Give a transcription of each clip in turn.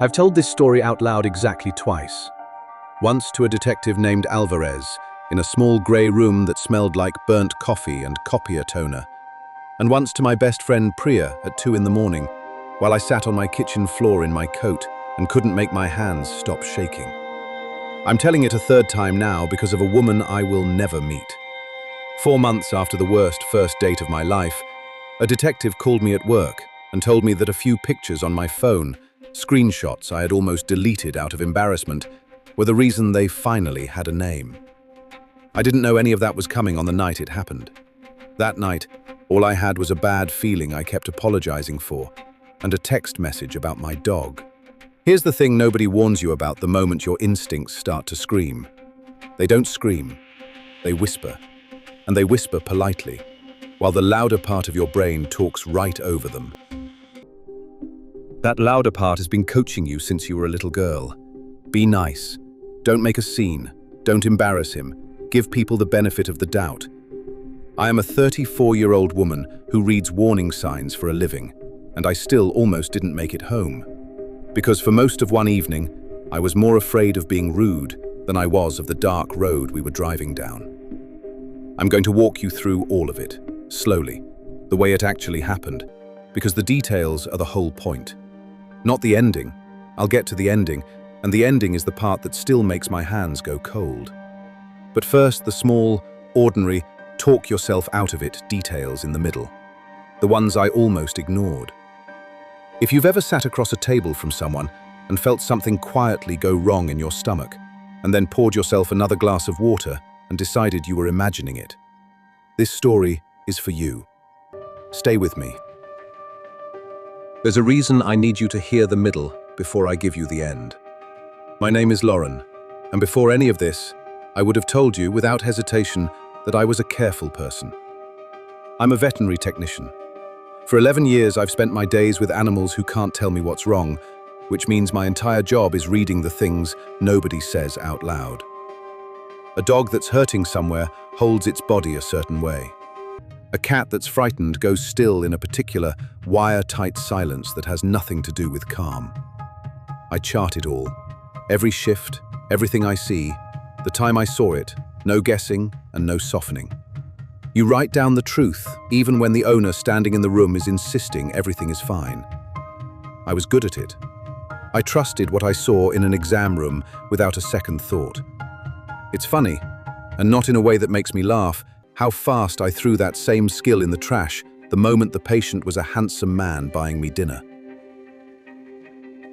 I've told this story out loud exactly twice. Once to a detective named Alvarez, in a small grey room that smelled like burnt coffee and copier toner. And once to my best friend Priya at 2 in the morning, while I sat on my kitchen floor in my coat and couldn't make my hands stop shaking. I'm telling it a third time now because of a woman I will never meet. 4 months after the worst first date of my life, a detective called me at work and told me that a few pictures on my phone, screenshots I had almost deleted out of embarrassment, were the reason they finally had a name. I didn't know any of that was coming on the night it happened. That night, all I had was a bad feeling I kept apologizing for, and a text message about my dog. Here's the thing nobody warns you about the moment your instincts start to scream. They don't scream, they whisper, and they whisper politely, while the louder part of your brain talks right over them. That louder part has been coaching you since you were a little girl. Be nice. Don't make a scene. Don't embarrass him. Give people the benefit of the doubt. I am a 34-year-old woman who reads warning signs for a living, and I still almost didn't make it home. Because for most of one evening, I was more afraid of being rude than I was of the dark road we were driving down. I'm going to walk you through all of it, slowly, the way it actually happened, because the details are the whole point. Not the ending. I'll get to the ending, and the ending is the part that still makes my hands go cold. But first, the small, ordinary, talk yourself out of it details in the middle. The ones I almost ignored. If you've ever sat across a table from someone and felt something quietly go wrong in your stomach, and then poured yourself another glass of water and decided you were imagining it, this story is for you. Stay with me. There's a reason I need you to hear the middle before I give you the end. My name is Lauren, and before any of this, I would have told you without hesitation that I was a careful person. I'm a veterinary technician. For 11 years, I've spent my days with animals who can't tell me what's wrong, which means my entire job is reading the things nobody says out loud. A dog that's hurting somewhere holds its body a certain way. A cat that's frightened goes still in a particular, wire-tight silence that has nothing to do with calm. I chart it all. Every shift, everything I see, the time I saw it, no guessing and no softening. You write down the truth, even when the owner standing in the room is insisting everything is fine. I was good at it. I trusted what I saw in an exam room without a second thought. It's funny, and not in a way that makes me laugh, how fast I threw that same skill in the trash the moment the patient was a handsome man buying me dinner.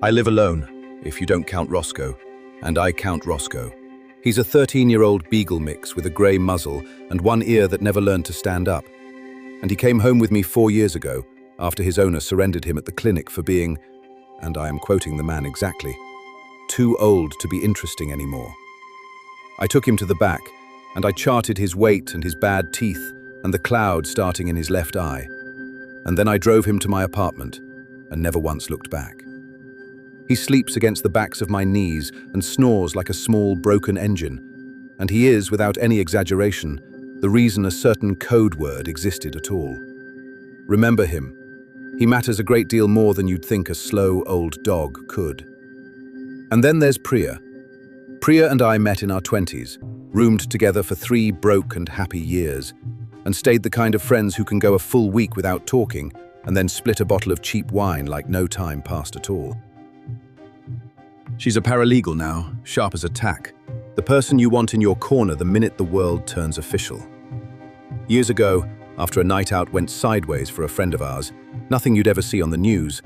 I live alone, if you don't count Roscoe, and I count Roscoe. He's a 13-year-old beagle mix with a grey muzzle and one ear that never learned to stand up. And he came home with me 4 years ago, after his owner surrendered him at the clinic for being, and I am quoting the man exactly, too old to be interesting anymore. I took him to the back, and I charted his weight and his bad teeth and the cloud starting in his left eye. And then I drove him to my apartment and never once looked back. He sleeps against the backs of my knees and snores like a small broken engine, and he is, without any exaggeration, the reason a certain code word existed at all. Remember him. He matters a great deal more than you'd think a slow old dog could. And then there's Priya. Priya and I met in our 20s, roomed together for 3 broke and happy years, and stayed the kind of friends who can go a full week without talking and then split a bottle of cheap wine like no time passed at all. She's a paralegal now, sharp as a tack, the person you want in your corner the minute the world turns official. Years ago, after a night out went sideways for a friend of ours, nothing you'd ever see on the news,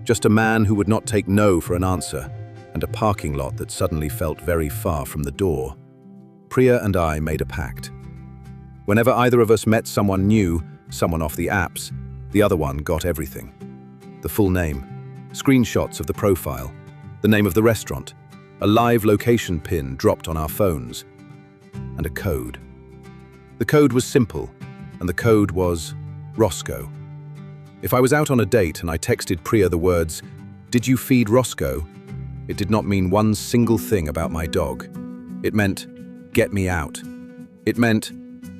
just a man who would not take no for an answer, and a parking lot that suddenly felt very far from the door. Priya and I made a pact. Whenever either of us met someone new, someone off the apps, the other one got everything. The full name, screenshots of the profile, the name of the restaurant, a live location pin dropped on our phones, and a code. The code was simple, and the code was Roscoe. If I was out on a date and I texted Priya the words, "Did you feed Roscoe?" it did not mean one single thing about my dog. It meant, "Get me out." It meant,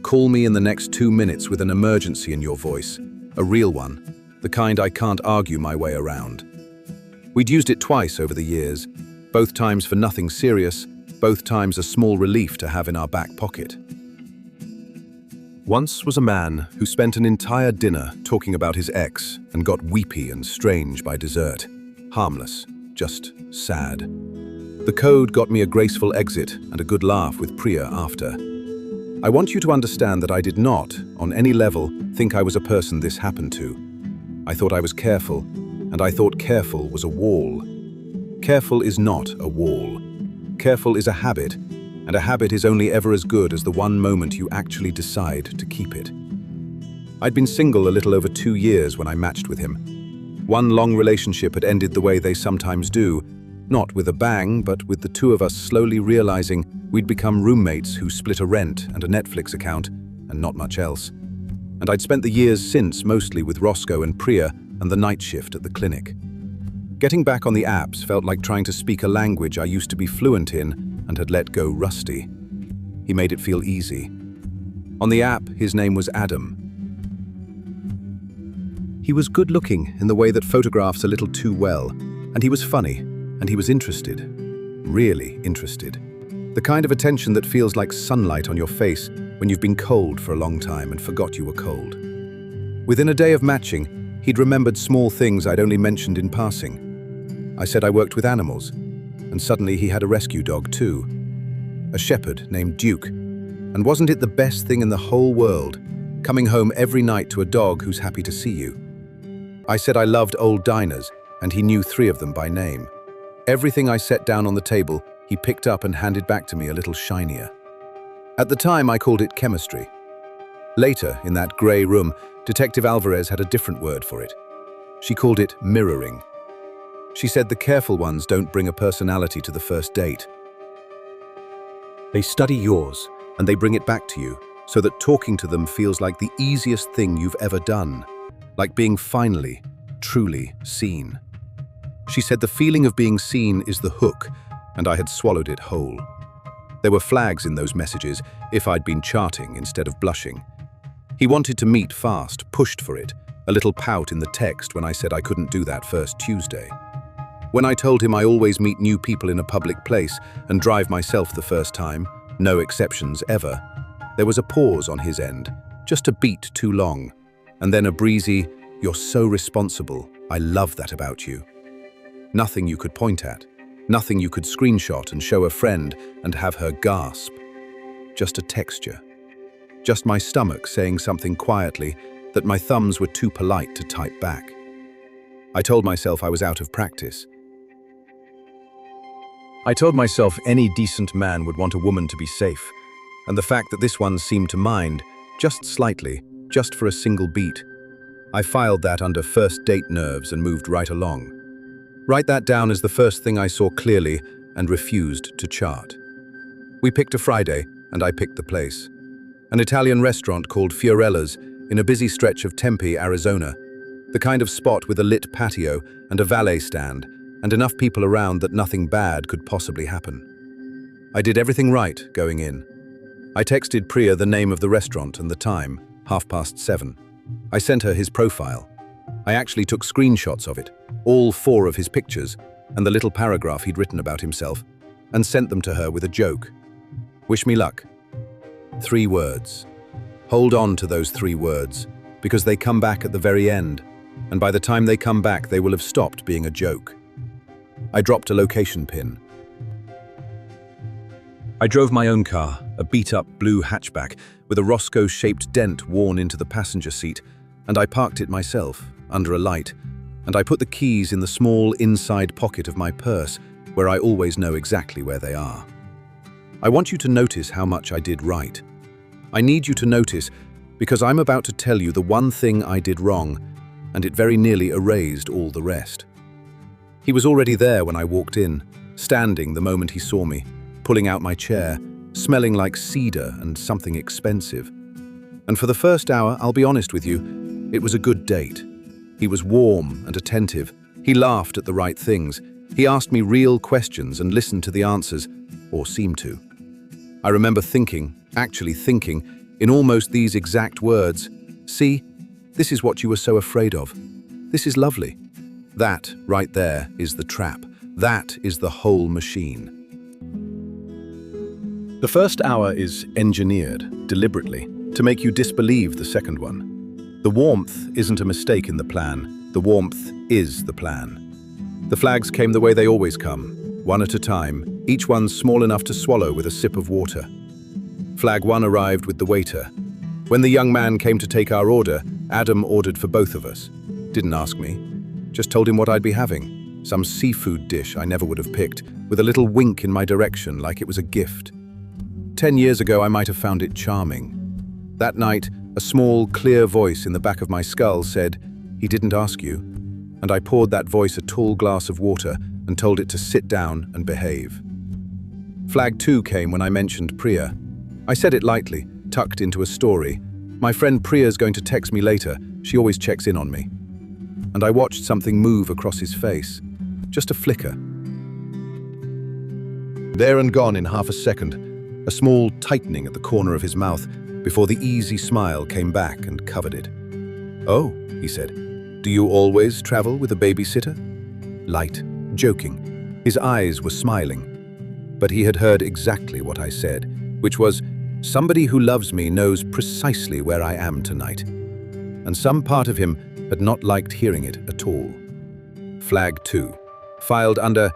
"Call me in the next 2 minutes with an emergency in your voice, a real one, the kind I can't argue my way around." We'd used it twice over the years, both times for nothing serious, both times a small relief to have in our back pocket. Once was a man who spent an entire dinner talking about his ex and got weepy and strange by dessert. Harmless, just sad. The code got me a graceful exit and a good laugh with Priya after. I want you to understand that I did not, on any level, think I was a person this happened to. I thought I was careful, and I thought careful was a wall. Careful is not a wall. Careful is a habit, and a habit is only ever as good as the one moment you actually decide to keep it. I'd been single a little over 2 years when I matched with him. One long relationship had ended the way they sometimes do, not with a bang, but with the two of us slowly realizing we'd become roommates who split a rent and a Netflix account, and not much else. And I'd spent the years since mostly with Roscoe and Priya and the night shift at the clinic. Getting back on the apps felt like trying to speak a language I used to be fluent in and had let go rusty. He made it feel easy. On the app, his name was Adam. He was good-looking in the way that photographs a little too well, and he was funny, and he was interested. Really interested. The kind of attention that feels like sunlight on your face when you've been cold for a long time and forgot you were cold. Within a day of matching, he'd remembered small things I'd only mentioned in passing. I said I worked with animals, and suddenly he had a rescue dog too. A shepherd named Duke. And wasn't it the best thing in the whole world, coming home every night to a dog who's happy to see you? I said I loved old diners, and he knew 3 of them by name. Everything I set down on the table, he picked up and handed back to me a little shinier. At the time, I called it chemistry. Later, in that grey room, Detective Alvarez had a different word for it. She called it mirroring. She said the careful ones don't bring a personality to the first date. They study yours, and they bring it back to you, so that talking to them feels like the easiest thing you've ever done, like being finally, truly seen. She said the feeling of being seen is the hook, and I had swallowed it whole. There were flags in those messages if I'd been charting instead of blushing. He wanted to meet fast, pushed for it, a little pout in the text when I said I couldn't do that first Tuesday. When I told him I always meet new people in a public place and drive myself the first time, no exceptions ever, there was a pause on his end, just a beat too long, and then a breezy, "You're so responsible, I love that about you." Nothing you could point at, nothing you could screenshot and show a friend and have her gasp. Just a texture. Just my stomach saying something quietly that my thumbs were too polite to type back. I told myself I was out of practice. I told myself any decent man would want a woman to be safe, and the fact that this one seemed to mind, just slightly, just for a single beat. I filed that under first date nerves and moved right along. Write that down as the first thing I saw clearly and refused to chart. We picked a Friday, and I picked the place. An Italian restaurant called Fiorella's in a busy stretch of Tempe, Arizona. The kind of spot with a lit patio and a valet stand, and enough people around that nothing bad could possibly happen. I did everything right going in. I texted Priya the name of the restaurant and the time, 7:30. I sent her his profile. I actually took screenshots of it, all 4 of his pictures, and the little paragraph he'd written about himself, and sent them to her with a joke. Wish me luck. 3 words. Hold on to those 3 words, because they come back at the very end, and by the time they come back, they will have stopped being a joke. I dropped a location pin. I drove my own car, a beat-up blue hatchback with a Roscoe-shaped dent worn into the passenger seat, and I parked it myself, under a light, and I put the keys in the small inside pocket of my purse, where I always know exactly where they are. I want you to notice how much I did right. I need you to notice, because I'm about to tell you the one thing I did wrong, and it very nearly erased all the rest. He was already there when I walked in, standing the moment he saw me, pulling out my chair, smelling like cedar and something expensive. And for the first hour, I'll be honest with you, it was a good date. He was warm and attentive. He laughed at the right things. He asked me real questions and listened to the answers, or seemed to. I remember actually thinking, in almost these exact words, "See, this is what you were so afraid of. This is lovely. That, right there, is the trap. That is the whole machine. The first hour is engineered, deliberately, to make you disbelieve the second one. The warmth isn't a mistake in the plan. The warmth is the plan. The flags came the way they always come, one at a time, each one small enough to swallow with a sip of water. Flag 1 arrived with the waiter. When the young man came to take our order, Adam ordered for both of us. Didn't ask me, just told him what I'd be having. Some seafood dish I never would have picked, with a little wink in my direction like it was a gift. 10 years ago, I might have found it charming. That night, a small, clear voice in the back of my skull said, "He didn't ask you." And I poured that voice a tall glass of water and told it to sit down and behave. Flag 2 came when I mentioned Priya. I said it lightly, tucked into a story. My friend Priya's going to text me later. She always checks in on me. And I watched something move across his face. Just a flicker. There and gone in half a second. A small tightening at the corner of his mouth before the easy smile came back and covered it. "Oh," he said, "do you always travel with a babysitter?" Light, joking. His eyes were smiling. But he had heard exactly what I said, which was, somebody who loves me knows precisely where I am tonight. And some part of him had not liked hearing it at all. Flag 2, filed under,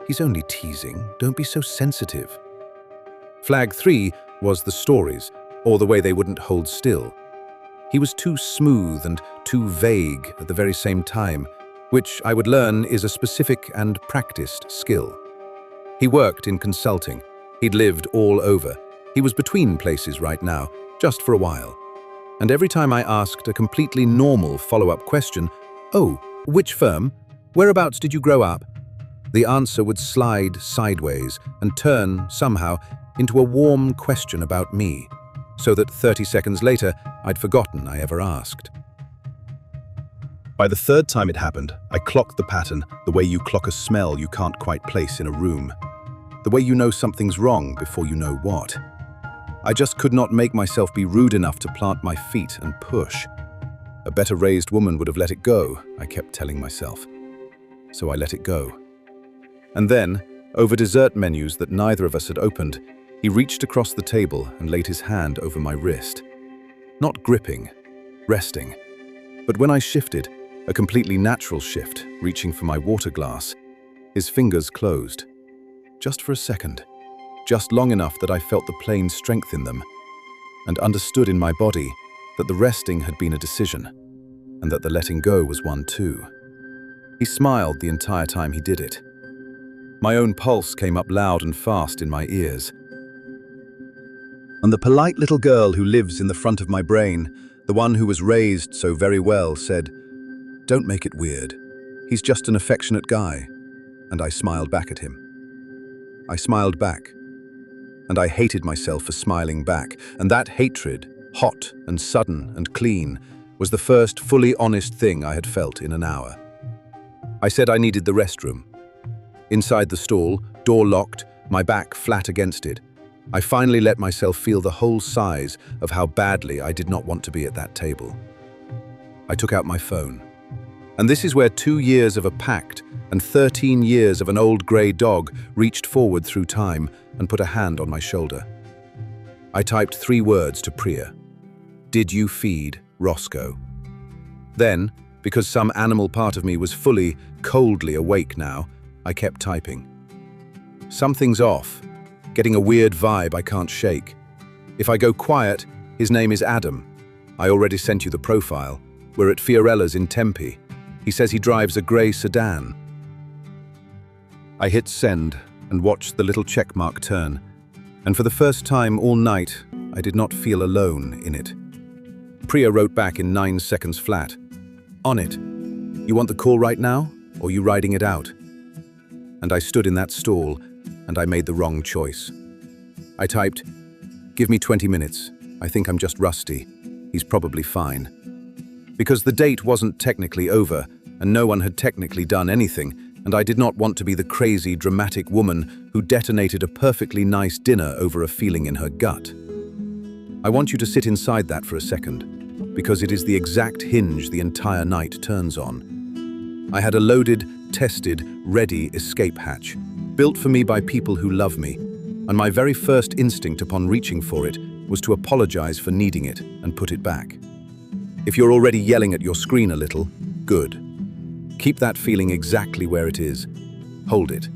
"He's only teasing, don't be so sensitive." Flag 3 was the stories, or the way they wouldn't hold still. He was too smooth and too vague at the very same time, which I would learn is a specific and practiced skill. He worked in consulting. He'd lived all over. He was between places right now, just for a while. And every time I asked a completely normal follow-up question, "Oh, which firm? Whereabouts did you grow up?" the answer would slide sideways and turn, somehow, into a warm question about me, so that 30 seconds later, I'd forgotten I ever asked. By the third time it happened, I clocked the pattern, the way you clock a smell you can't quite place in a room. The way you know something's wrong before you know what. I just could not make myself be rude enough to plant my feet and push. A better raised woman would have let it go, I kept telling myself. So I let it go. And then, over dessert menus that neither of us had opened, he reached across the table and laid his hand over my wrist. Not gripping, resting. But when I shifted, a completely natural shift, reaching for my water glass, his fingers closed. Just for a second. Just long enough that I felt the plain strength in them, and understood in my body that the resting had been a decision, and that the letting go was one too. He smiled the entire time he did it. My own pulse came up loud and fast in my ears. And the polite little girl who lives in the front of my brain, the one who was raised so very well, said, "Don't make it weird. He's just an affectionate guy." And I smiled back at him. I smiled back. And I hated myself for smiling back, and that hatred, hot and sudden and clean, was the first fully honest thing I had felt in an hour. I said I needed the restroom. Inside the stall, door locked, my back flat against it, I finally let myself feel the whole size of how badly I did not want to be at that table. I took out my phone. And this is where 2 years of a pact and 13 years of an old grey dog reached forward through time and put a hand on my shoulder. I typed 3 words to Priya. "Did you feed Roscoe?" Then, because some animal part of me was fully, coldly awake now, I kept typing. Something's off, getting a weird vibe I can't shake. If I go quiet, his name is Adam. I already sent you the profile. We're at Fiorella's in Tempe. He says he drives a grey sedan. I hit send and watched the little checkmark turn, and for the first time all night, I did not feel alone in it. Priya wrote back in 9 seconds flat. "On it. You want the call right now, or you riding it out?" And I stood in that stall, and I made the wrong choice. I typed, "Give me 20 minutes. I think I'm just rusty. He's probably fine." Because the date wasn't technically over, and no one had technically done anything, and I did not want to be the crazy, dramatic woman who detonated a perfectly nice dinner over a feeling in her gut. I want you to sit inside that for a second, because it is the exact hinge the entire night turns on. I had a loaded, tested, ready escape hatch, built for me by people who love me, and my very first instinct upon reaching for it was to apologize for needing it and put it back. If you're already yelling at your screen a little, good. Keep that feeling exactly where it is. Hold it,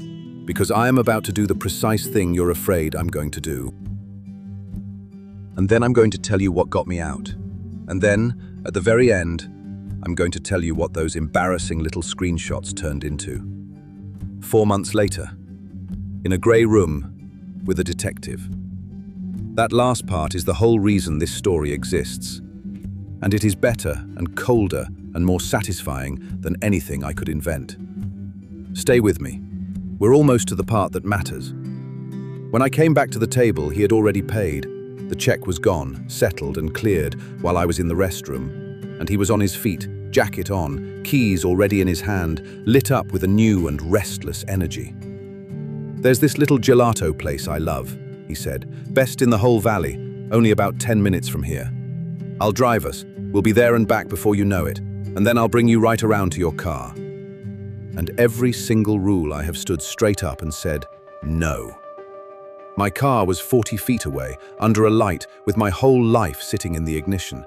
because I am about to do the precise thing you're afraid I'm going to do. And then I'm going to tell you what got me out. And then, at the very end, I'm going to tell you what those embarrassing little screenshots turned into. 4 months later, in a grey room with a detective. That last part is the whole reason this story exists. And it is better and colder and more satisfying than anything I could invent. Stay with me. We're almost to the part that matters. When I came back to the table, he had already paid. The check was gone, settled and cleared while I was in the restroom, and he was on his feet, jacket on, keys already in his hand, lit up with a new and restless energy. "There's this little gelato place I love," he said. "Best in the whole valley, only about 10 minutes from here. I'll drive us. We'll be there and back before you know it, and then I'll bring you right around to your car." And every single rule I have stood straight up and said, no. My car was 40 feet away, under a light, with my whole life sitting in the ignition.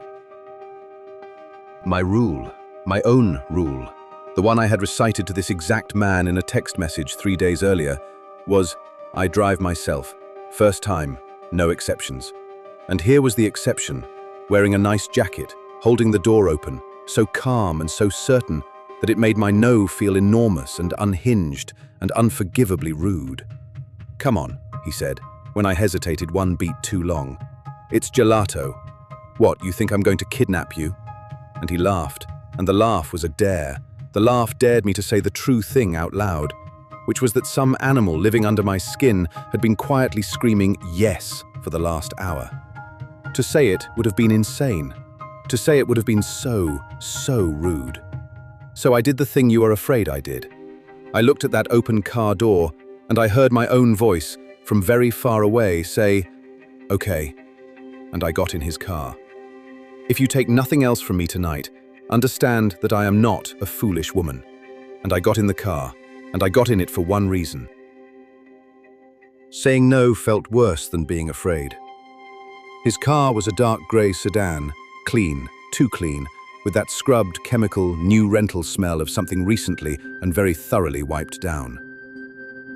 My rule, my own rule, the one I had recited to this exact man in a text message 3 days earlier, was, I drive myself. First time, no exceptions. And here was the exception, wearing a nice jacket, holding the door open, so calm and so certain that it made my no feel enormous and unhinged and unforgivably rude. "Come on," he said, when I hesitated one beat too long. "It's gelato. What, you think I'm going to kidnap you?" And he laughed, and the laugh was a dare. The laugh dared me to say the true thing out loud, which was that some animal living under my skin had been quietly screaming yes for the last hour. To say it would have been insane. To say it would have been so rude. So I did the thing you are afraid I did. I looked at that open car door, and I heard my own voice from very far away say, "Okay," and I got in his car. If you take nothing else from me tonight, understand that I am not a foolish woman. And I got in the car, and I got in it for one reason. Saying no felt worse than being afraid. His car was a dark grey sedan, clean, too clean, with that scrubbed, chemical, new rental smell of something recently and very thoroughly wiped down.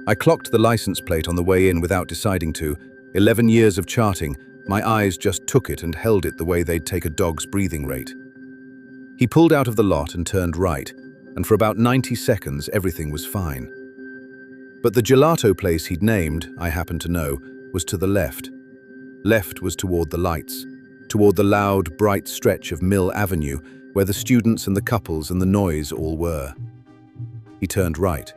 I clocked the license plate on the way in without deciding to. 11 years of charting, my eyes just took it and held it the way they'd take a dog's breathing rate. He pulled out of the lot and turned right, and for about 90 seconds everything was fine. But the gelato place he'd named, I happened to know, was to the left. Left was toward the lights, toward the loud, bright stretch of Mill Avenue, where the students and the couples and the noise all were. He turned right.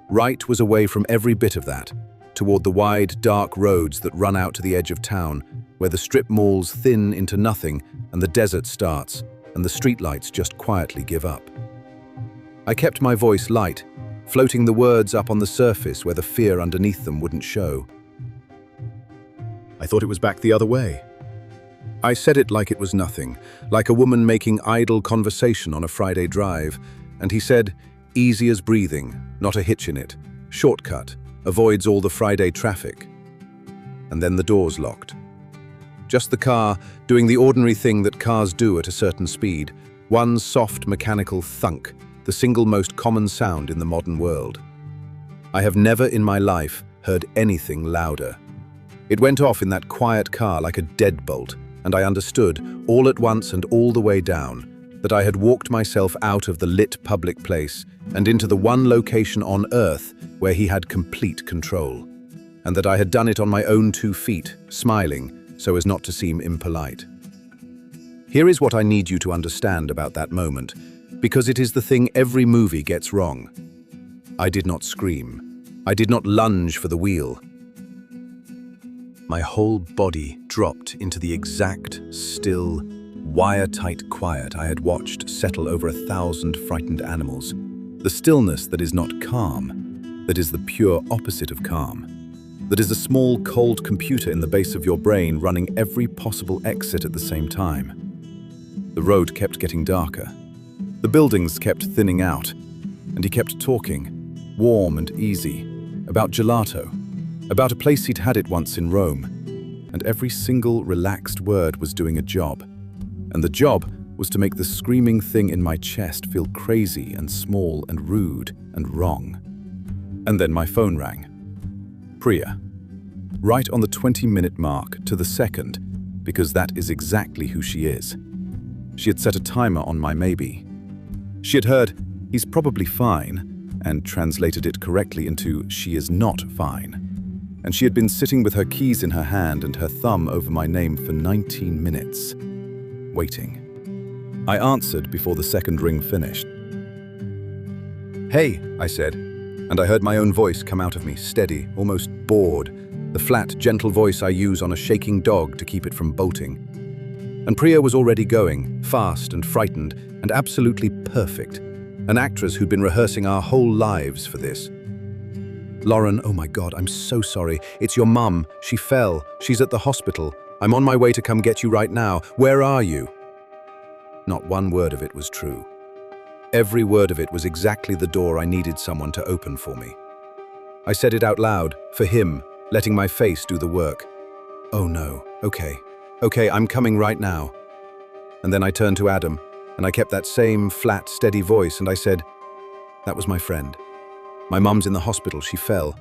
Right was away from every bit of that, toward the wide, dark roads that run out to the edge of town, where the strip malls thin into nothing and the desert starts, and the streetlights just quietly give up. I kept my voice light, floating the words up on the surface where the fear underneath them wouldn't show. "I thought it was back the other way." I said it like it was nothing, like a woman making idle conversation on a Friday drive, and he said, "Easy as breathing, not a hitch in it. Shortcut, avoids all the Friday traffic." And then the doors locked. Just the car, doing the ordinary thing that cars do at a certain speed. One soft mechanical thunk, the single most common sound in the modern world. I have never in my life heard anything louder. It went off in that quiet car like a deadbolt, and I understood, all at once and all the way down, that I had walked myself out of the lit public place and into the one location on earth where he had complete control, and that I had done it on my own 2 feet, smiling, so as not to seem impolite. Here is what I need you to understand about that moment, because it is the thing every movie gets wrong. I did not scream. I did not lunge for the wheel. My whole body dropped into the exact, still, wire-tight quiet I had watched settle over 1,000 frightened animals. The stillness that is not calm, that is the pure opposite of calm, that is a small, cold computer in the base of your brain running every possible exit at the same time. The road kept getting darker. The buildings kept thinning out. And he kept talking, warm and easy, about gelato, about a place he'd had it once in Rome. And every single relaxed word was doing a job. And the job was to make the screaming thing in my chest feel crazy and small and rude and wrong. And then my phone rang. Priya. Right on the 20-minute mark to the second, because that is exactly who she is. She had set a timer on my maybe. She had heard, "He's probably fine," and translated it correctly into, "She is not fine." And she had been sitting with her keys in her hand and her thumb over my name for 19 minutes, waiting. I answered before the second ring finished. "Hey," I said, and I heard my own voice come out of me, steady, almost bored, the flat, gentle voice I use on a shaking dog to keep it from bolting. And Priya was already going, fast and frightened, and absolutely perfect, an actress who'd been rehearsing our whole lives for this. "Lauren, oh my God, I'm so sorry. It's your mum. She fell. She's at the hospital. I'm on my way to come get you right now. Where are you?" Not one word of it was true. Every word of it was exactly the door I needed someone to open for me. I said it out loud, for him, letting my face do the work. "Oh no, okay, I'm coming right now." And then I turned to Adam, and I kept that same flat, steady voice, and I said, "That was my friend. My mum's in the hospital, she fell.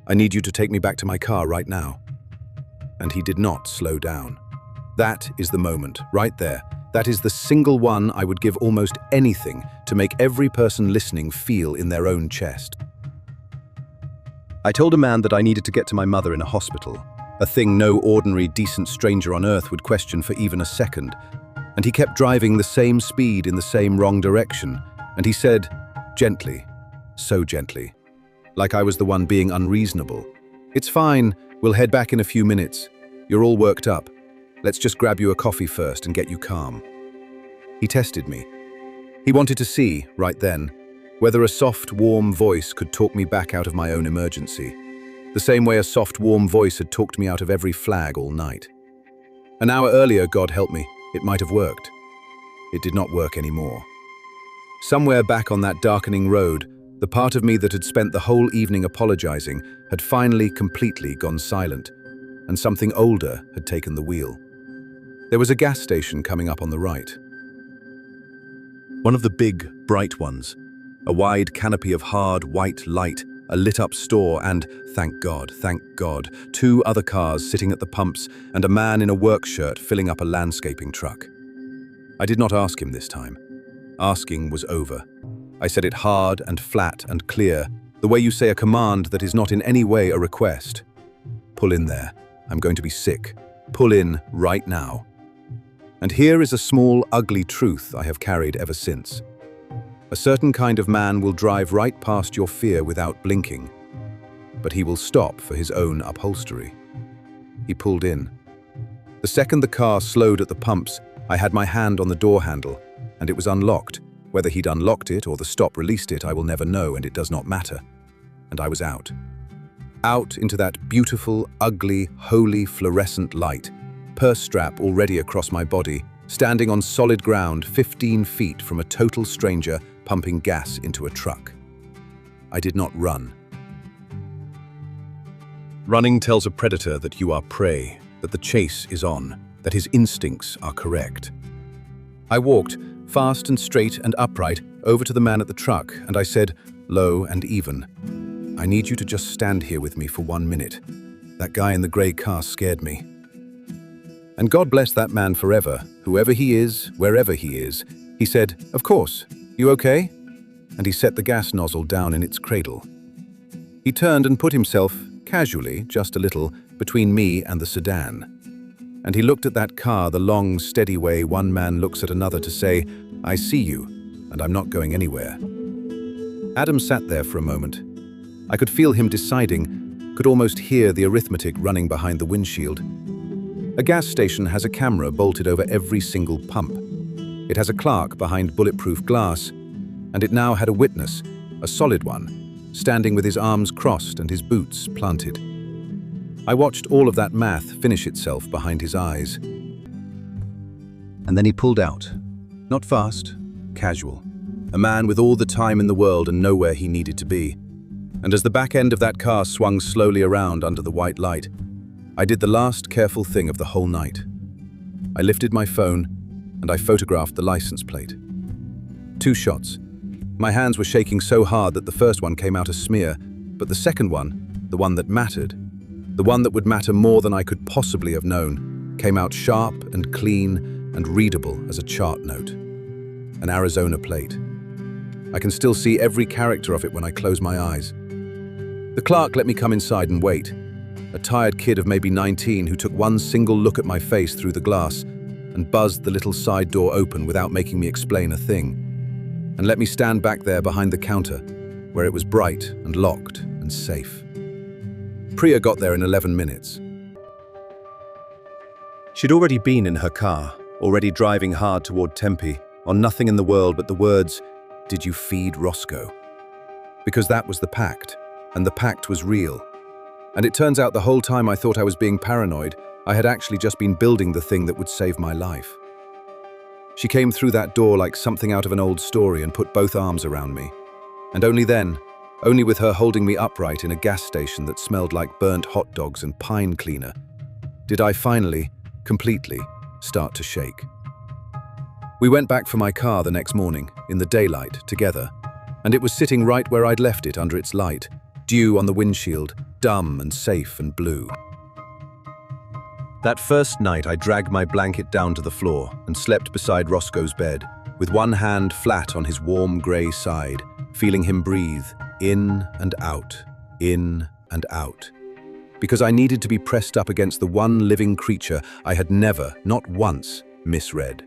I need you to take me back to my car right now." And he did not slow down. That is the moment, right there. That is the single one I would give almost anything to make every person listening feel in their own chest. I told a man that I needed to get to my mother in a hospital, a thing no ordinary, decent stranger on earth would question for even a second. And he kept driving the same speed in the same wrong direction, and he said, gently, so gently, like I was the one being unreasonable, "It's fine, we'll head back in a few minutes. You're all worked up. Let's just grab you a coffee first and get you calm." He tested me. He wanted to see, right then, whether a soft, warm voice could talk me back out of my own emergency, the same way a soft, warm voice had talked me out of every flag all night. An hour earlier, God help me, it might have worked. It did not work anymore. Somewhere back on that darkening road, the part of me that had spent the whole evening apologizing had finally completely gone silent, and something older had taken the wheel. There was a gas station coming up on the right. One of the big, bright ones. A wide canopy of hard, white light, a lit-up store, and, thank God, 2 other cars sitting at the pumps and a man in a work shirt filling up a landscaping truck. I did not ask him this time. Asking was over. I said it hard and flat and clear, the way you say a command that is not in any way a request. "Pull in there. I'm going to be sick. Pull in right now." And here is a small, ugly truth I have carried ever since. A certain kind of man will drive right past your fear without blinking, but he will stop for his own upholstery. He pulled in. The second the car slowed at the pumps, I had my hand on the door handle, and it was unlocked. Whether he'd unlocked it or the stop released it, I will never know, and it does not matter. And I was out. Out into that beautiful, ugly, holy, fluorescent light, purse strap already across my body, standing on solid ground 15 feet from a total stranger pumping gas into a truck. I did not run. Running tells a predator that you are prey, that the chase is on, that his instincts are correct. I walked, fast and straight and upright, over to the man at the truck, and I said, low and even, "I need you to just stand here with me for 1 minute. That guy in the grey car scared me." And God bless that man forever, whoever he is, wherever he is. He said, "Of course, you okay?" And he set the gas nozzle down in its cradle. He turned and put himself, casually, just a little, between me and the sedan. And he looked at that car the long, steady way one man looks at another to say, "I see you, and I'm not going anywhere." Adam sat there for a moment. I could feel him deciding, could almost hear the arithmetic running behind the windshield. A gas station has a camera bolted over every single pump. It has a clerk behind bulletproof glass, and it now had a witness, a solid one, standing with his arms crossed and his boots planted. I watched all of that math finish itself behind his eyes. And then he pulled out. Not fast, casual. a man with all the time in the world and nowhere he needed to be. And as the back end of that car swung slowly around under the white light, I did the last careful thing of the whole night. I lifted my phone and I photographed the license plate. 2 shots. My hands were shaking so hard that the first one came out a smear, but the second one, the one that mattered, the one that would matter more than I could possibly have known, came out sharp and clean and readable as a chart note. An Arizona plate. I can still see every character of it when I close my eyes. The clerk let me come inside and wait. A tired kid of maybe 19 who took one single look at my face through the glass and buzzed the little side door open without making me explain a thing, and let me stand back there behind the counter, where it was bright and locked and safe. Priya got there in 11 minutes. She'd already been in her car, already driving hard toward Tempe, on nothing in the world but the words, "Did you feed Roscoe?" Because that was the pact, and the pact was real. And it turns out the whole time I thought I was being paranoid, I had actually just been building the thing that would save my life. She came through that door like something out of an old story and put both arms around me. And only then, only with her holding me upright in a gas station that smelled like burnt hot dogs and pine cleaner, did I finally, completely, start to shake. We went back for my car the next morning, in the daylight, together, and it was sitting right where I'd left it under its light, dew on the windshield, dumb and safe and blue. That first night I dragged my blanket down to the floor and slept beside Roscoe's bed, with one hand flat on his warm grey side, feeling him breathe, in and out, in and out. Because I needed to be pressed up against the one living creature I had never, not once, misread.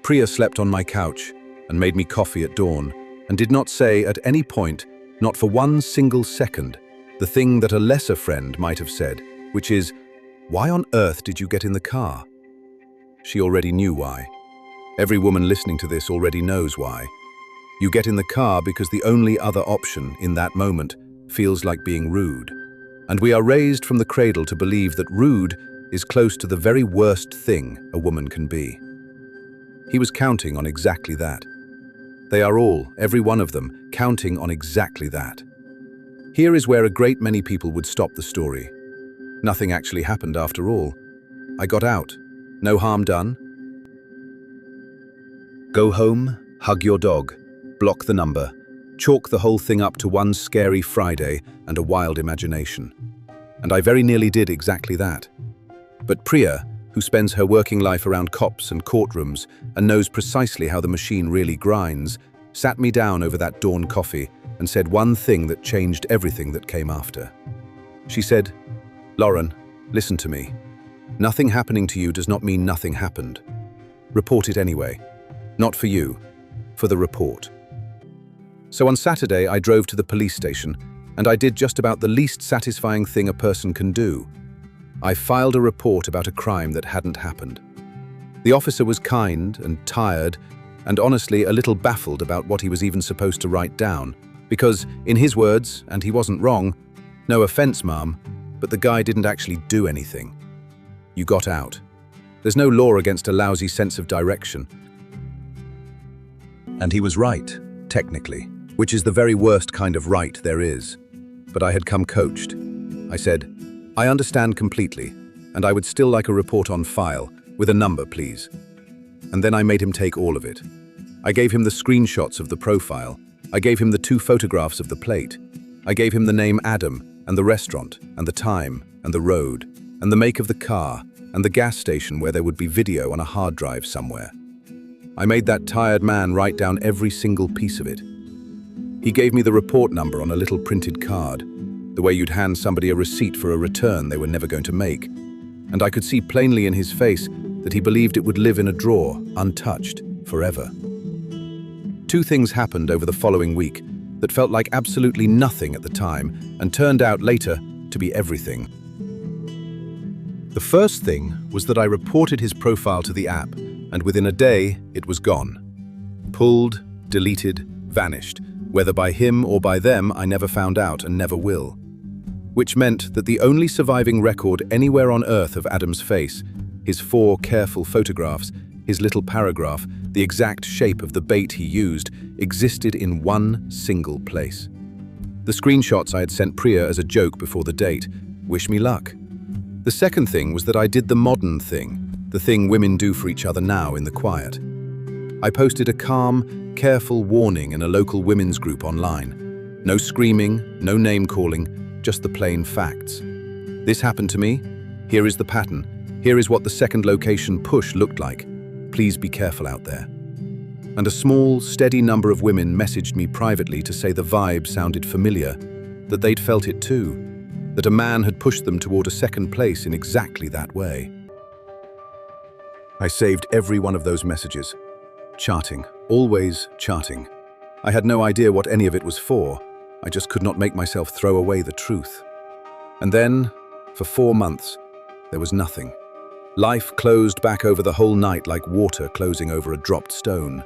Priya slept on my couch and made me coffee at dawn, and did not say at any point, not for one single second, the thing that a lesser friend might have said, which is, "Why on earth did you get in the car?" She already knew why. Every woman listening to this already knows why. You get in the car because the only other option in that moment feels like being rude. And we are raised from the cradle to believe that rude is close to the very worst thing a woman can be. He was counting on exactly that. They are all, every one of them, counting on exactly that. Here is where a great many people would stop the story. Nothing actually happened after all. I got out. No harm done. Go home, hug your dog, block the number, chalk the whole thing up to one scary Friday and a wild imagination. And I very nearly did exactly that. But Priya, who spends her working life around cops and courtrooms and knows precisely how the machine really grinds, sat me down over that dawn coffee and said one thing that changed everything that came after. She said, "Lauren, listen to me. Nothing happening to you does not mean nothing happened. Report it anyway. Not for you, for the report." So on Saturday, I drove to the police station, and I did just about the least satisfying thing a person can do. I filed a report about a crime that hadn't happened. The officer was kind and tired, and honestly a little baffled about what he was even supposed to write down, because, in his words, and he wasn't wrong, "No offense, ma'am, but the guy didn't actually do anything. You got out. There's no law against a lousy sense of direction." And he was right, technically, which is the very worst kind of right there is. But I had come coached. I said, "I understand completely, and I would still like a report on file, with a number, please." And then I made him take all of it. I gave him the screenshots of the profile. I gave him the 2 photographs of the plate. I gave him the name Adam, and the restaurant, and the time, and the road, and the make of the car, and the gas station where there would be video on a hard drive somewhere. I made that tired man write down every single piece of it. He gave me the report number on a little printed card, the way you'd hand somebody a receipt for a return they were never going to make. And I could see plainly in his face that he believed it would live in a drawer, untouched, forever. 2 things happened over the following week that felt like absolutely nothing at the time and turned out later to be everything. The first thing was that I reported his profile to the app, and within a day, it was gone. Pulled, deleted, vanished. Whether by him or by them, I never found out and never will. Which meant that the only surviving record anywhere on Earth of Adam's face, his 4 careful photographs, his little paragraph, The exact shape of the bait he used existed in one single place. The screenshots I had sent Priya as a joke before the date. Wish me luck. The second thing was that I did the modern thing, the thing women do for each other now in the quiet. I posted a calm, careful warning in a local women's group online. No screaming, no name-calling, just the plain facts. This happened to me. Here is the pattern. Here is what the second location push looked like. Please be careful out there. And a small, steady number of women messaged me privately to say the vibe sounded familiar, that they'd felt it too, that a man had pushed them toward a second place in exactly that way. I saved every one of those messages. Charting, always charting. I had no idea what any of it was for. I just could not make myself throw away the truth. And then, for 4 months, there was nothing. Life closed back over the whole night like water closing over a dropped stone.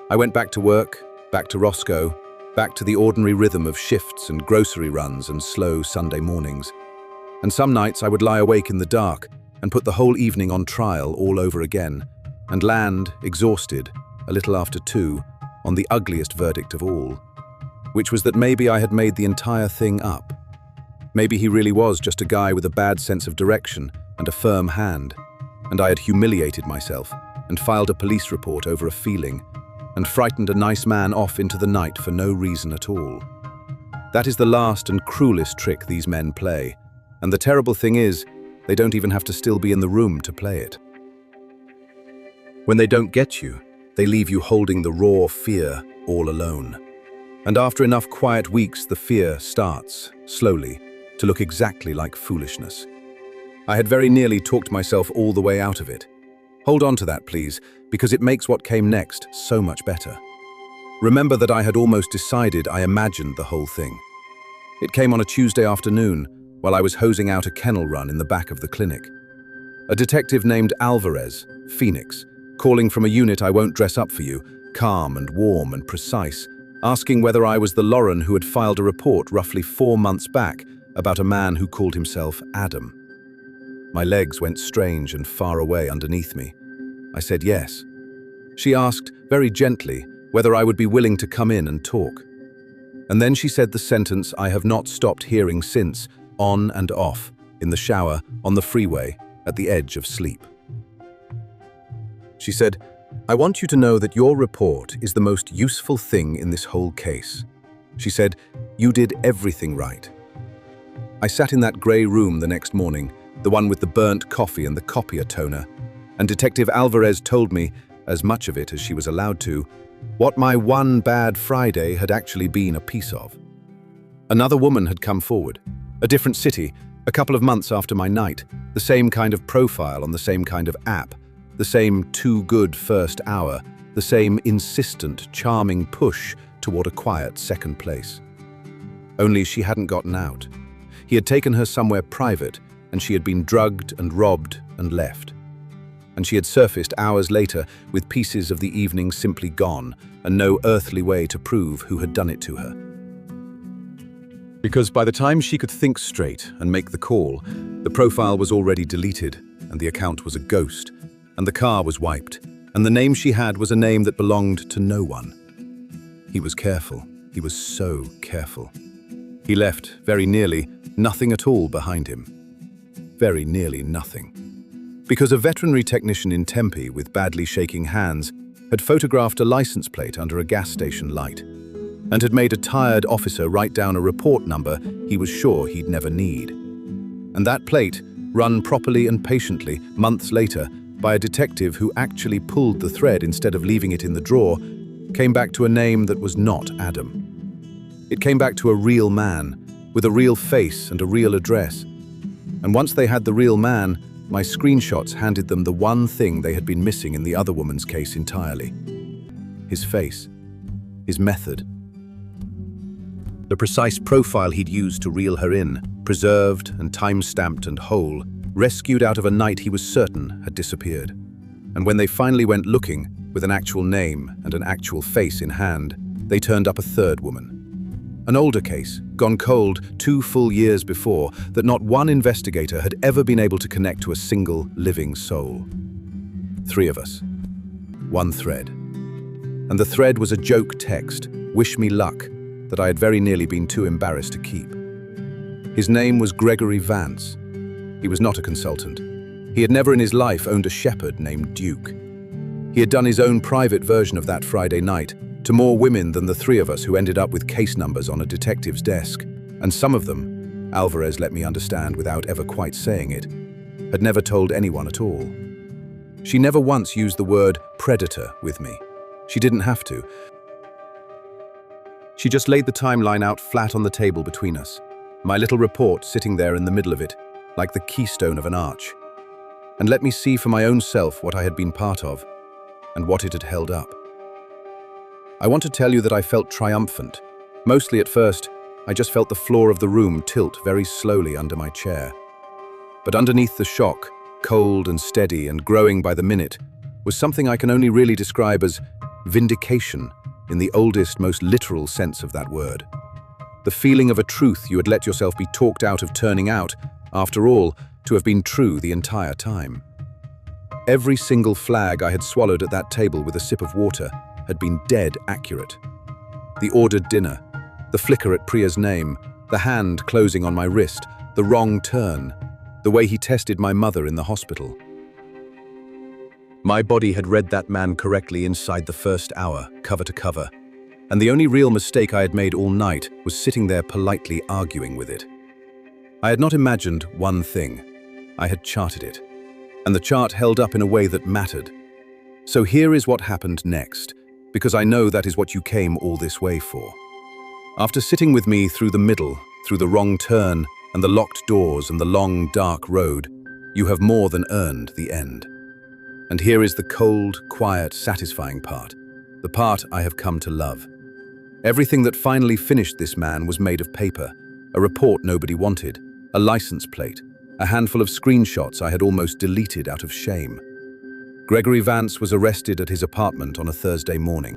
I went back to work, back to Roscoe, back to the ordinary rhythm of shifts and grocery runs and slow Sunday mornings. And some nights I would lie awake in the dark and put the whole evening on trial all over again, and land, exhausted, a little after 2, on the ugliest verdict of all, which was that maybe I had made the entire thing up. Maybe he really was just a guy with a bad sense of direction and a firm hand, and I had humiliated myself and filed a police report over a feeling and frightened a nice man off into the night for no reason at all. That is the last and cruelest trick these men play, and the terrible thing is, they don't even have to still be in the room to play it. When they don't get you, they leave you holding the raw fear all alone. And after enough quiet weeks, the fear starts, slowly, to look exactly like foolishness. I had very nearly talked myself all the way out of it. Hold on to that, please, because it makes what came next so much better. Remember that I had almost decided I imagined the whole thing. It came on a Tuesday afternoon, while I was hosing out a kennel run in the back of the clinic. A detective named Alvarez, Phoenix, calling from a unit I won't dress up for you, calm and warm and precise, asking whether I was the Lauren who had filed a report roughly 4 months back about a man who called himself Adam. My legs went strange and far away underneath me. I said yes. She asked, very gently, whether I would be willing to come in and talk. And then she said the sentence I have not stopped hearing since, on and off, in the shower, on the freeway, at the edge of sleep. She said, "I want you to know that your report is the most useful thing in this whole case." She said, "You did everything right." I sat in that grey room the next morning, the one with the burnt coffee and the copier toner, and Detective Alvarez told me, as much of it as she was allowed to, what my one bad Friday had actually been a piece of. Another woman had come forward, a different city, a couple of months after my night, the same kind of profile on the same kind of app, the same too good first hour, the same insistent, charming push toward a quiet second place. Only she hadn't gotten out. He had taken her somewhere private, and she had been drugged and robbed and left. And she had surfaced hours later with pieces of the evening simply gone, and no earthly way to prove who had done it to her. Because by the time she could think straight and make the call, the profile was already deleted, and the account was a ghost, and the car was wiped, and the name she had was a name that belonged to no one. He was careful. He was so careful. He left, very nearly, nothing at all behind him. Very nearly nothing. Because a veterinary technician in Tempe with badly shaking hands had photographed a license plate under a gas station light and had made a tired officer write down a report number he was sure he'd never need. And that plate, run properly and patiently months later by a detective who actually pulled the thread instead of leaving it in the drawer, came back to a name that was not Adam. It came back to a real man, with a real face and a real address. And once they had the real man, my screenshots handed them the one thing they had been missing in the other woman's case entirely. His face. His method. The precise profile he'd used to reel her in, preserved and time-stamped and whole, rescued out of a night he was certain had disappeared. And when they finally went looking, with an actual name and an actual face in hand, they turned up a third woman. An older case, gone cold 2 full years before, that not one investigator had ever been able to connect to a single living soul. 3 of us. one thread. And the thread was a joke text, "Wish me luck," that I had very nearly been too embarrassed to keep. His name was Gregory Vance. He was not a consultant. He had never in his life owned a shepherd named Duke. He had done his own private version of that Friday night to more women than the three of us who ended up with case numbers on a detective's desk. And some of them, Alvarez let me understand without ever quite saying it, had never told anyone at all. She never once used the word predator with me. She didn't have to. She just laid the timeline out flat on the table between us, my little report sitting there in the middle of it, like the keystone of an arch, and let me see for my own self what I had been part of and what it had held up. I want to tell you that I felt triumphant. Mostly at first, I just felt the floor of the room tilt very slowly under my chair. But underneath the shock, cold and steady and growing by the minute, was something I can only really describe as vindication in the oldest, most literal sense of that word. The feeling of a truth you had let yourself be talked out of turning out, after all, to have been true the entire time. Every single flag I had swallowed at that table with a sip of water had been dead accurate. The ordered dinner, the flicker at Priya's name, the hand closing on my wrist, the wrong turn, the way he tested my mother in the hospital. My body had read that man correctly inside the first hour, cover to cover, and the only real mistake I had made all night was sitting there politely arguing with it. I had not imagined one thing. I had charted it, and the chart held up in a way that mattered. So here is what happened next, because I know that is what you came all this way for. After sitting with me through the middle, through the wrong turn, and the locked doors and the long, dark road, you have more than earned the end. And here is the cold, quiet, satisfying part, the part I have come to love. Everything that finally finished this man was made of paper, a report nobody wanted, a license plate, a handful of screenshots I had almost deleted out of shame. Gregory Vance was arrested at his apartment on a Thursday morning.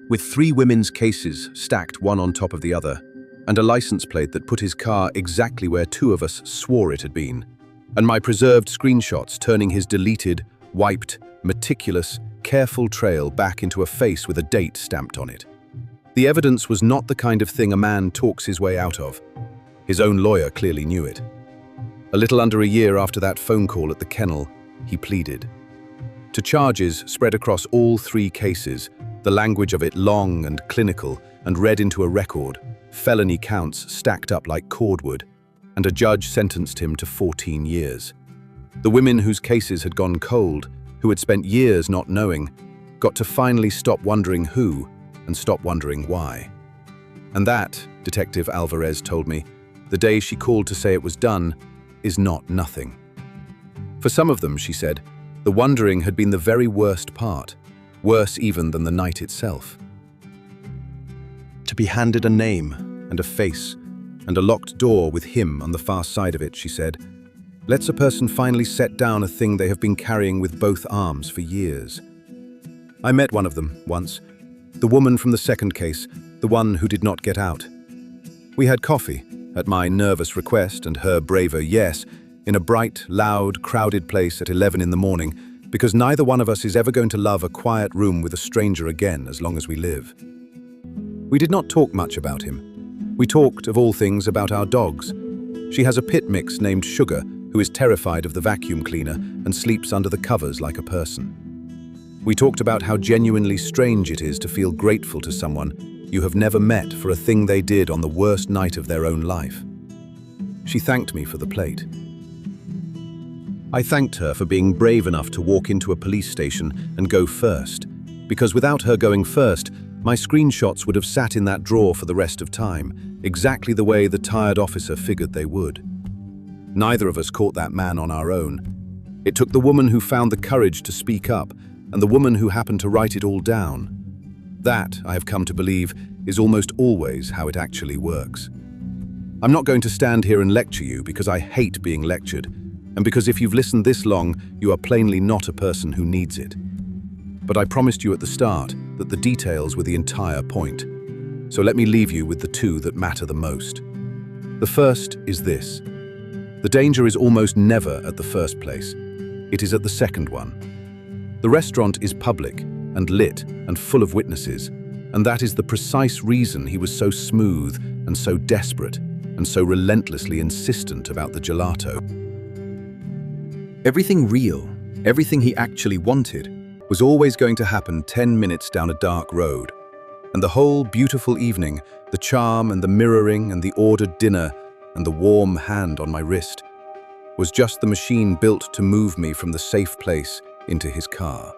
With 3 women's cases stacked one on top of the other, and a license plate that put his car exactly where 2 of us swore it had been, and my preserved screenshots turning his deleted, wiped, meticulous, careful trail back into a face with a date stamped on it. The evidence was not the kind of thing a man talks his way out of. His own lawyer clearly knew it. A little under a year after that phone call at the kennel, he pleaded to charges spread across all 3 cases, the language of it long and clinical and read into a record, felony counts stacked up like cordwood, and a judge sentenced him to 14 years. The women whose cases had gone cold, who had spent years not knowing, got to finally stop wondering who and stop wondering why. And that, Detective Alvarez told me, the day she called to say it was done, is not nothing. For some of them, she said, the wondering had been the very worst part, worse even than the night itself. To be handed a name and a face and a locked door with him on the far side of it, she said, lets a person finally set down a thing they have been carrying with both arms for years. I met one of them once, the woman from the second case, the one who did not get out. We had coffee, at my nervous request and her braver yes, in a bright, loud, crowded place at 11 in the morning, because neither one of us is ever going to love a quiet room with a stranger again as long as we live. We did not talk much about him. We talked, of all things, about our dogs. She has a pit mix named Sugar, who is terrified of the vacuum cleaner and sleeps under the covers like a person. We talked about how genuinely strange it is to feel grateful to someone you have never met for a thing they did on the worst night of their own life. She thanked me for the plate. I thanked her for being brave enough to walk into a police station and go first, because without her going first, my screenshots would have sat in that drawer for the rest of time, exactly the way the tired officer figured they would. Neither of us caught that man on our own. It took the woman who found the courage to speak up and the woman who happened to write it all down. That, I have come to believe, is almost always how it actually works. I'm not going to stand here and lecture you because I hate being lectured, and because if you've listened this long, you are plainly not a person who needs it. But I promised you at the start that the details were the entire point. So let me leave you with the 2 that matter the most. The first is this. The danger is almost never at the first place. It is at the second one. The restaurant is public and lit and full of witnesses, and that is the precise reason he was so smooth and so desperate and so relentlessly insistent about the gelato. Everything real, everything he actually wanted, was always going to happen 10 minutes down a dark road. And the whole beautiful evening, the charm and the mirroring and the ordered dinner and the warm hand on my wrist, was just the machine built to move me from the safe place into his car.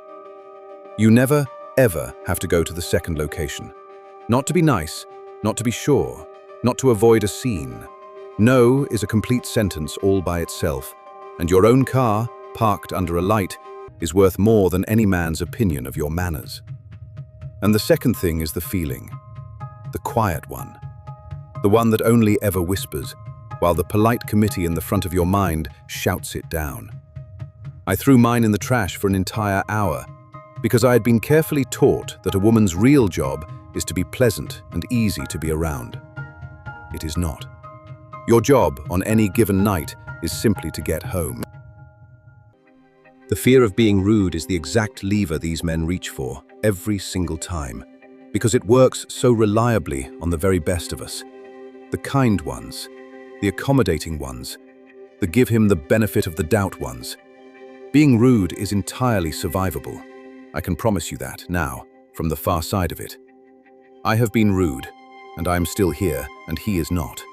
You never, ever have to go to the second location. Not to be nice, not to be sure, not to avoid a scene. No is a complete sentence all by itself, and your own car, parked under a light, is worth more than any man's opinion of your manners. And the second thing is the feeling, the quiet one, the one that only ever whispers, while the polite committee in the front of your mind shouts it down. I threw mine in the trash for an entire hour, because I had been carefully taught that a woman's real job is to be pleasant and easy to be around. It is not. Your job on any given night is simply to get home. The fear of being rude is the exact lever these men reach for every single time, because it works so reliably on the very best of us. The kind ones, the accommodating ones, the give him the benefit of the doubt ones. Being rude is entirely survivable. I can promise you that now, from the far side of it. I have been rude, and I am still here, and he is not.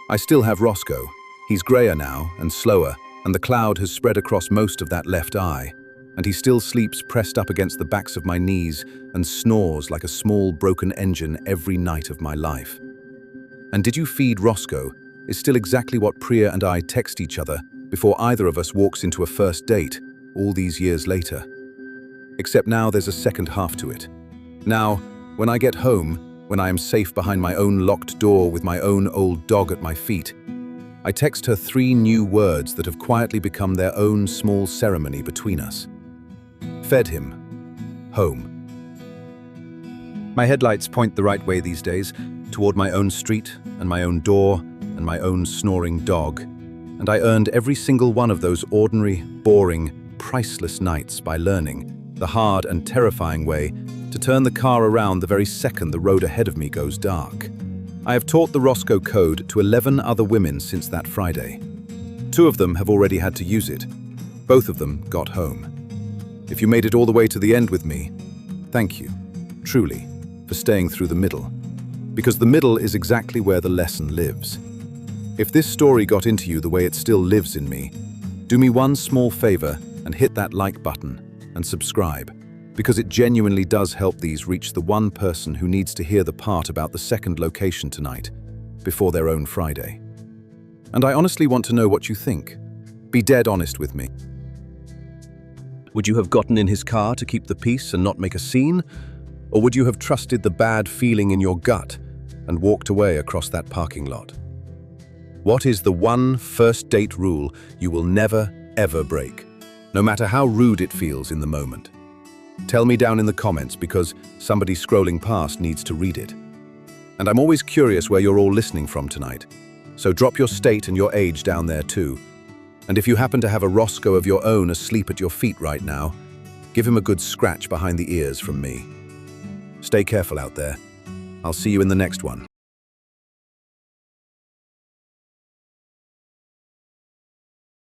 I still have Roscoe. He's grayer now and slower, and the cloud has spread across most of that left eye, and he still sleeps pressed up against the backs of my knees and snores like a small broken engine every night of my life. And did you feed Roscoe is still exactly what Priya and I text each other before either of us walks into a first date all these years later. Except now there's a second half to it. Now, when I get home, when I am safe behind my own locked door with my own old dog at my feet, I text her 3 new words that have quietly become their own small ceremony between us. Fed him. Home. My headlights point the right way these days, toward my own street and my own door and my own snoring dog, and I earned every single one of those ordinary, boring, priceless nights by learning the hard and terrifying way to turn the car around the very second the road ahead of me goes dark. I have taught the Roscoe code to 11 other women since that Friday. 2 of them have already had to use it. Both of them got home. If you made it all the way to the end with me, thank you, truly, for staying through the middle. Because the middle is exactly where the lesson lives. If this story got into you the way it still lives in me, do me one small favor and hit that like button and subscribe, because it genuinely does help these reach the one person who needs to hear the part about the second location tonight, before their own Friday. And I honestly want to know what you think. Be dead honest with me. Would you have gotten in his car to keep the peace and not make a scene? Or would you have trusted the bad feeling in your gut and walked away across that parking lot? What is the one first date rule you will never, ever break, no matter how rude it feels in the moment? Tell me down in the comments, because somebody scrolling past needs to read it. And I'm always curious where you're all listening from tonight, so drop your state and your age down there too. And if you happen to have a Roscoe of your own asleep at your feet right now, give him a good scratch behind the ears from me. Stay careful out there. I'll see you in the next one.